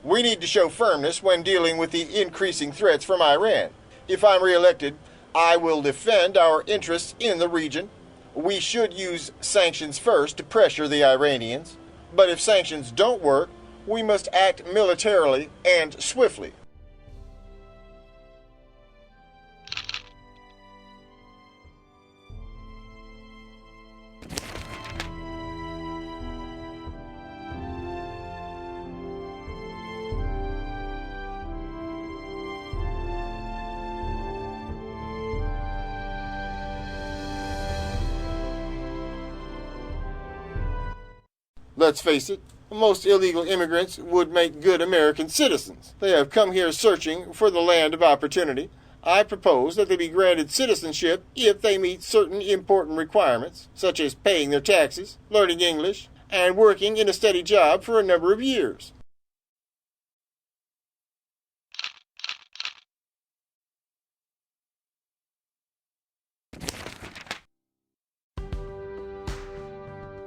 We need to show firmness when dealing with the increasing threats from Iran. If I'm reelected, I will defend our interests in the region. We should use sanctions first to pressure the Iranians, but if sanctions don't work, we must act militarily and swiftly. Let's face it, most illegal immigrants would make good American citizens. They have come here searching for the land of opportunity. I propose that they be granted citizenship if they meet certain important requirements, such as paying their taxes, learning English, and working in a steady job for a number of years.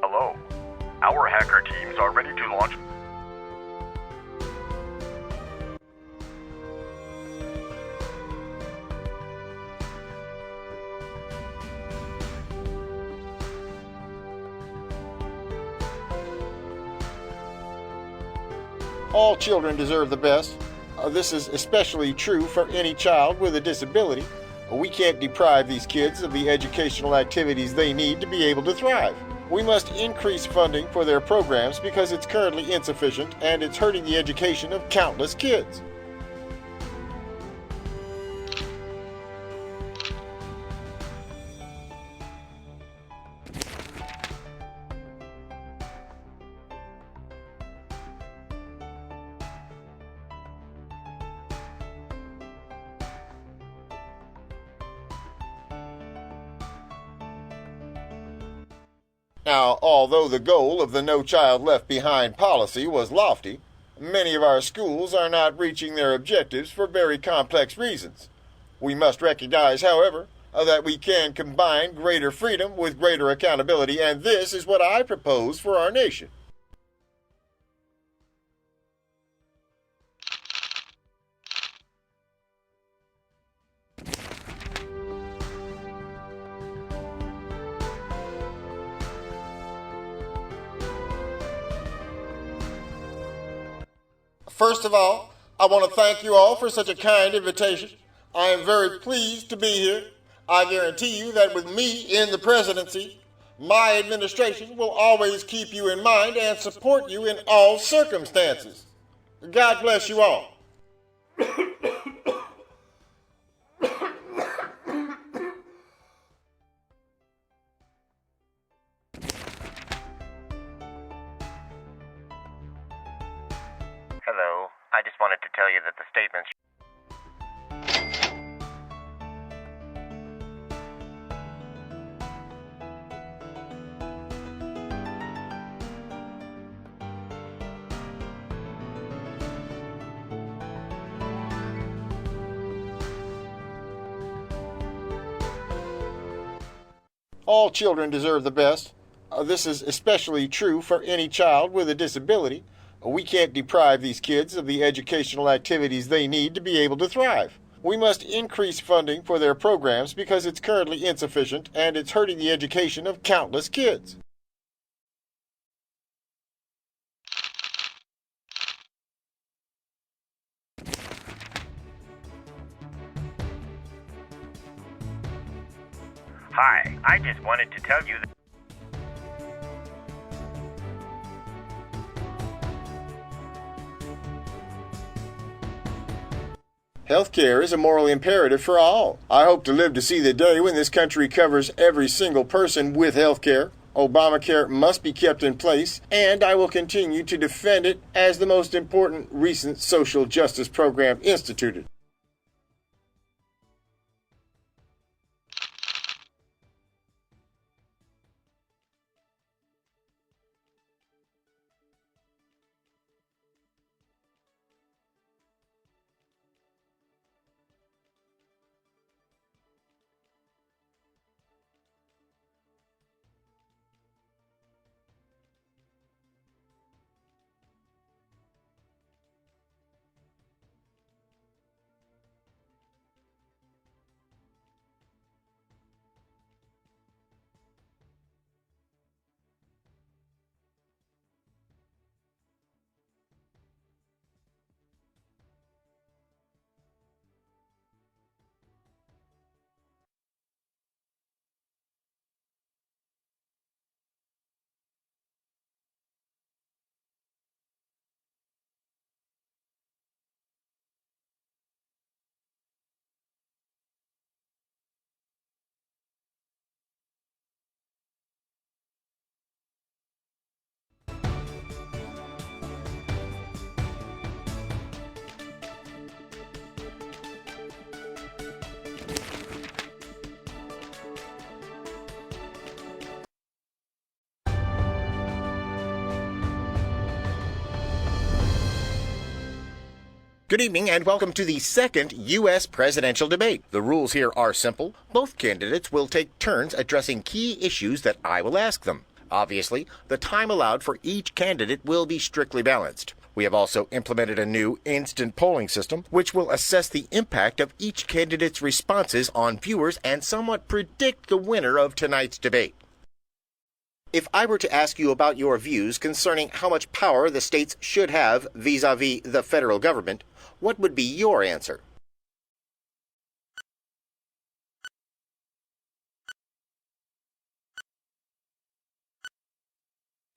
Hello. Our hacker teams are ready to launch. All children deserve the best. This is especially true for any child with a disability. We can't deprive these kids of the educational activities they need to be able to thrive. We must increase funding for their programs because it's currently insufficient and it's hurting the education of countless kids. Now, although the goal of the No Child Left Behind policy was lofty, many of our schools are not reaching their objectives for very complex reasons. We must recognize, however, that we can combine greater freedom with greater accountability, and this is what I propose for our nation. First of all, I want to thank you all for such a kind invitation. I am very pleased to be here. I guarantee you that with me in the presidency, my administration will always keep you in mind and support you in all circumstances. God bless you all. Hello. I just wanted to tell you that the statements. All children deserve the best. This is especially true for any child with a disability. We can't deprive these kids of the educational activities they need to be able to thrive. We must increase funding for their programs because it's currently insufficient and it's hurting the education of countless kids. Hi. I just wanted to tell you that. Healthcare is a moral imperative for all. I hope to live to see the day when this country covers every single person with healthcare. Obamacare must be kept in place, and I will continue to defend it as the most important recent social justice program instituted. Good evening and welcome to the second U.S. presidential debate. The rules here are simple. Both candidates will take turns addressing key issues that I will ask them. Obviously, the time allowed for each candidate will be strictly balanced. We have also implemented a new instant polling system, which will assess the impact of each candidate's responses on viewers and somewhat predict the winner of tonight's debate. If I were to ask you about your views concerning how much power the states should have vis-a-vis the federal government, what would be your answer?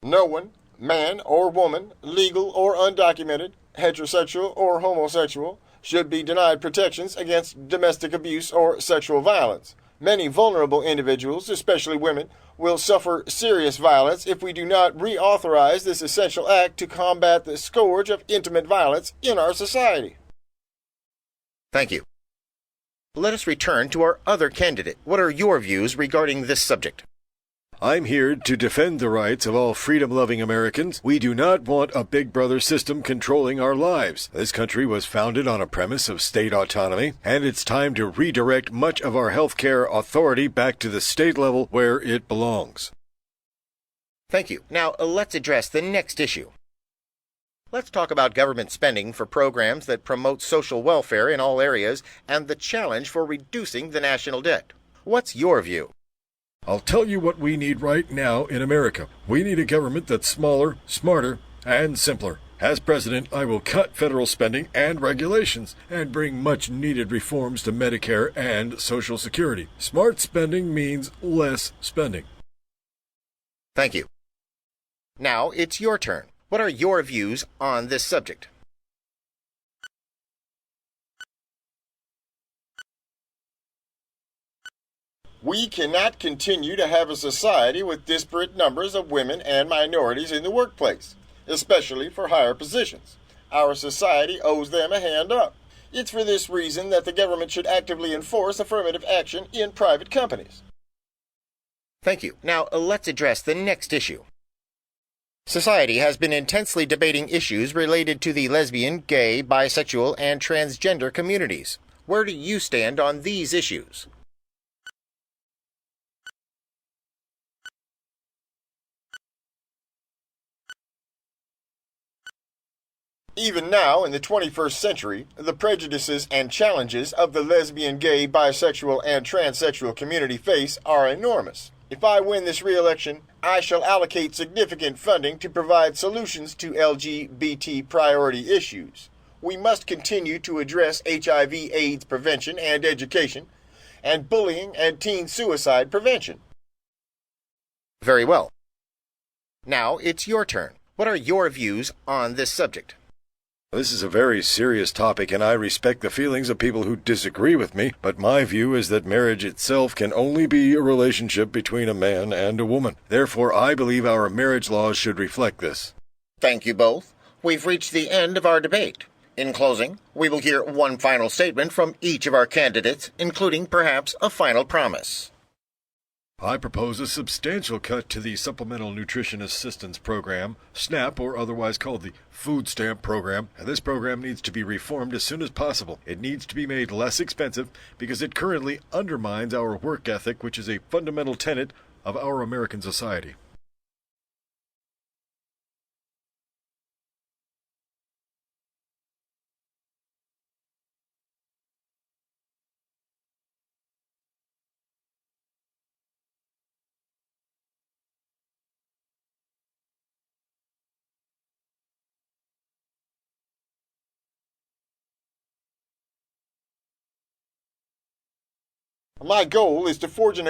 No one, man or woman, legal or undocumented, heterosexual or homosexual, should be denied protections against domestic abuse or sexual violence. Many vulnerable individuals, especially women, will suffer serious violence if we do not reauthorize this essential act to combat the scourge of intimate violence in our society. Thank you. Let us return to our other candidate. What are your views regarding this subject? I'm here to defend the rights of all freedom-loving Americans. We do not want a big brother system controlling our lives. This country was founded on a premise of state autonomy, and it's time to redirect much of our healthcare authority back to the state level where it belongs. Thank you. Now, let's address the next issue. Let's talk about government spending for programs that promote social welfare in all areas and the challenge for reducing the national debt. What's your view? I'll tell you what we need right now in America. We need a government that's smaller, smarter, and simpler. As president, I will cut federal spending and regulations and bring much-needed reforms to Medicare and Social Security. Smart spending means less spending. Thank you. Now it's your turn. What are your views on this subject? We cannot continue to have a society with disparate numbers of women and minorities in the workplace, especially for higher positions. Our society owes them a hand up. It's for this reason that the government should actively enforce affirmative action in private companies. Thank you. Now let's address the next issue. Society has been intensely debating issues related to the lesbian, gay, bisexual, and transgender communities. Where do you stand on these issues? Even now, in the 21st century, the prejudices and challenges of the lesbian, gay, bisexual, and transsexual community face are enormous. If I win this re-election, I shall allocate significant funding to provide solutions to LGBT priority issues. We must continue to address HIV/AIDS prevention and education, and bullying and teen suicide prevention. Very well. Now it's your turn. What are your views on this subject? This is a very serious topic, and I respect the feelings of people who disagree with me, but my view is that marriage itself can only be a relationship between a man and a woman. Therefore, I believe our marriage laws should reflect this. Thank you both. We've reached the end of our debate. In closing, we will hear one final statement from each of our candidates, including perhaps a final promise. I propose a substantial cut to the Supplemental Nutrition Assistance Program, SNAP, or otherwise called the Food Stamp Program, and this program needs to be reformed as soon as possible. It needs to be made less expensive because it currently undermines our work ethic, which is a fundamental tenet of our American society. My goal is to forge an